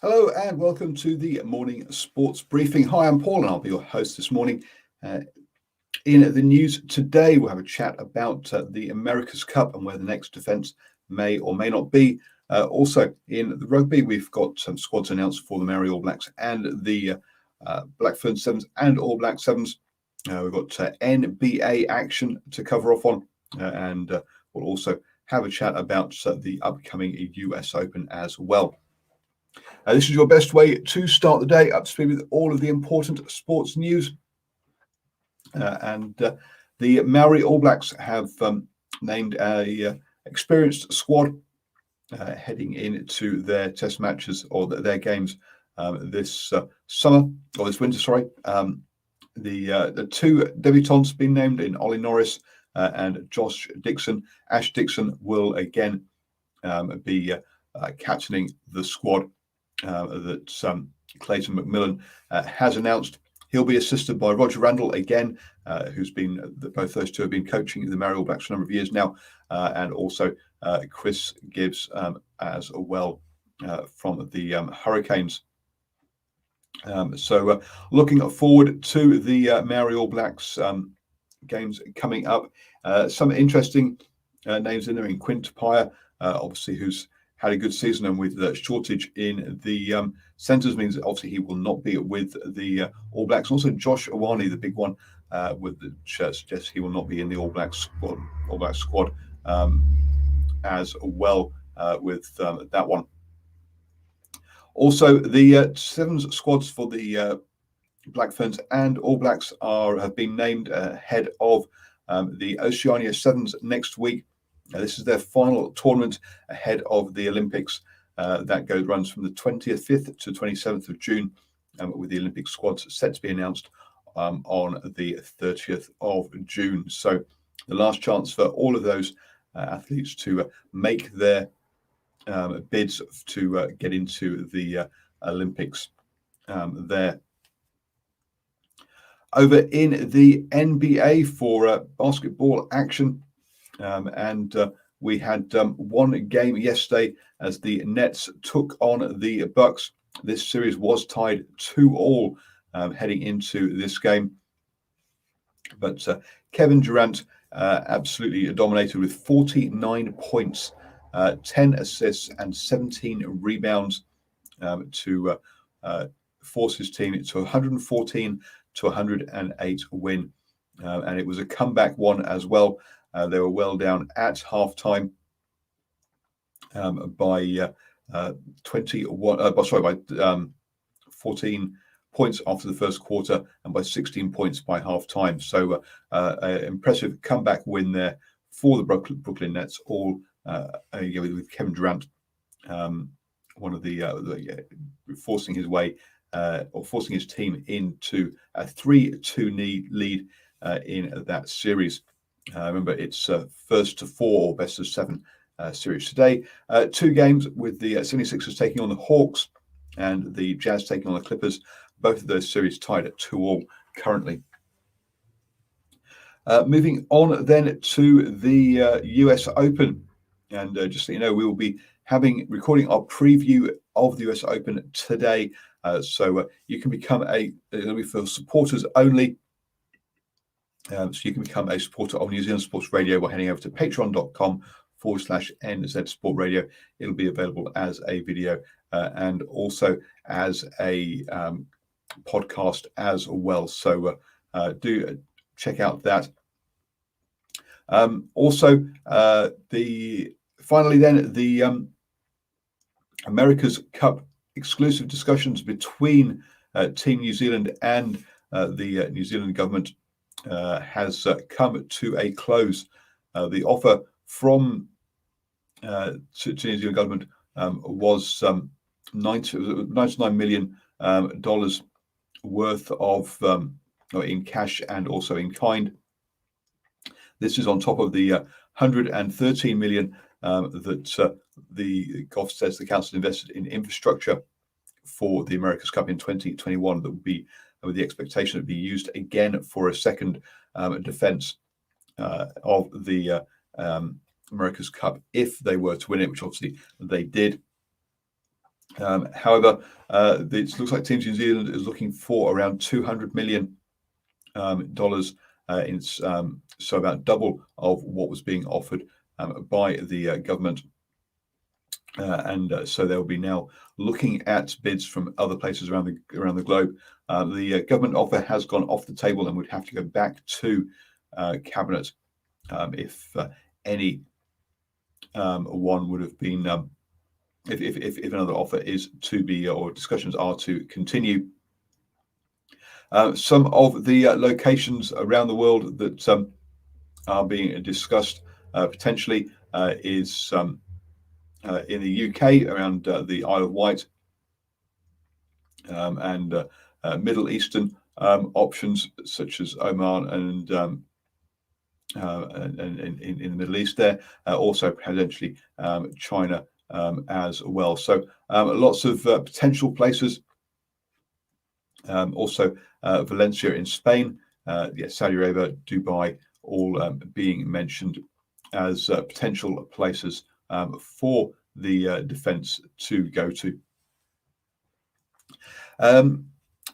Hello and welcome to the morning sports briefing. Hi, I'm Paul and I'll be your host this morning. In the news today, we'll have a chat about the America's Cup and where the next defence may or may not be. Also, in the rugby, we've got some squads announced for the Maori All Blacks and the Black Fern Sevens and All Black Sevens. We've got NBA action to cover off on, and we'll also have a chat about the upcoming US Open as well. This is your best way to start the day, up to speed with all of the important sports news. The Maori All Blacks have named a experienced squad heading into their test matches or their games this winter. Sorry, the two debutants been named in Ollie Norris and Josh Dixon. Ash Dixon will again be captaining the squad that Clayton McMillan has announced. He'll be assisted by Roger Randall again, who's been, both those two have been coaching the Maori All Blacks for a number of years now, and also Chris Gibbs as well from the Hurricanes. So looking forward to the Maori All Blacks games coming up. Some interesting names in there in Quinn Tupaia, obviously, who's had a good season, and with the shortage in the centres means that obviously he will not be with the All Blacks. Also, Josh Awani, the big one, with the shirt suggests he will not be in the All Black squad as well with that one. Also, the Sevens squads for the Black Ferns and All Blacks have been named ahead of the Oceania Sevens next week. This is their final tournament ahead of the Olympics that runs from the 25th to 27th of June, with the Olympic squads set to be announced on the 30th of June. So the last chance for all of those athletes to make their bids to get into the Olympics there. Over in the NBA for basketball action, we had one game yesterday as the Nets took on the Bucks. This series was tied 2-2 heading into this game, but Kevin Durant absolutely dominated with 49 points, 10 assists and 17 rebounds to force his team to 114 to 108 win, and it was a comeback one as well. They were well down at halftime by 14 points after the first quarter and by 16 points by halftime. So an impressive comeback win there for the Brooklyn Nets, all with Kevin Durant, one of the forcing his way or forcing his team into a 3-2 lead in that series. Remember, it's first to four or best of seven series today. Two games with the 76ers taking on the Hawks and the Jazz taking on the Clippers. Both of those series tied at 2-2 currently. Moving on then to the US Open. And just so you know, we will be recording our preview of the US Open today. So you can become it'll be for supporters only. So you can become a supporter of New Zealand Sports Radio by heading over to patreon.com/NZ Sport Radio. It'll be available as a video and also as a podcast as well. So do check out that. Also, finally the America's Cup exclusive discussions between Team New Zealand and the New Zealand government has come to a close. The offer from to New Zealand government was $99 million worth of in cash and also in kind. This is on top of the $113 million that the Gulf says the council invested in infrastructure for the America's Cup in 2021. That would be with the expectation it be used again for a second defence of the America's Cup if they were to win it, which obviously they did. However, it looks like Team New Zealand is looking for around $200 million so about double of what was being offered by the government. So they'll be now looking at bids from other places around the globe. The government offer has gone off the table and would have to go back to cabinet if any one would have been if another offer is to be or discussions are to continue. Some of the locations around the world that are being discussed potentially is in the UK around the Isle of Wight and Middle Eastern options such as Oman and in the Middle East there, also potentially China as well. So lots of potential places. Also Valencia in Spain, Saudi Arabia, Dubai, all being mentioned as potential places for the defence to go to.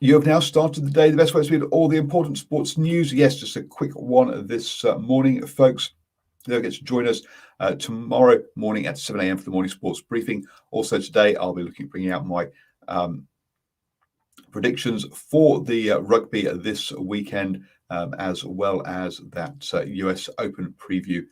You have now started the day the best way to read all the important sports news. Yes, just a quick one this morning, folks. They'll get to join us tomorrow morning at 7 a.m. for the morning sports briefing. Also today, I'll be bringing out my predictions for the rugby this weekend, as well as that US Open preview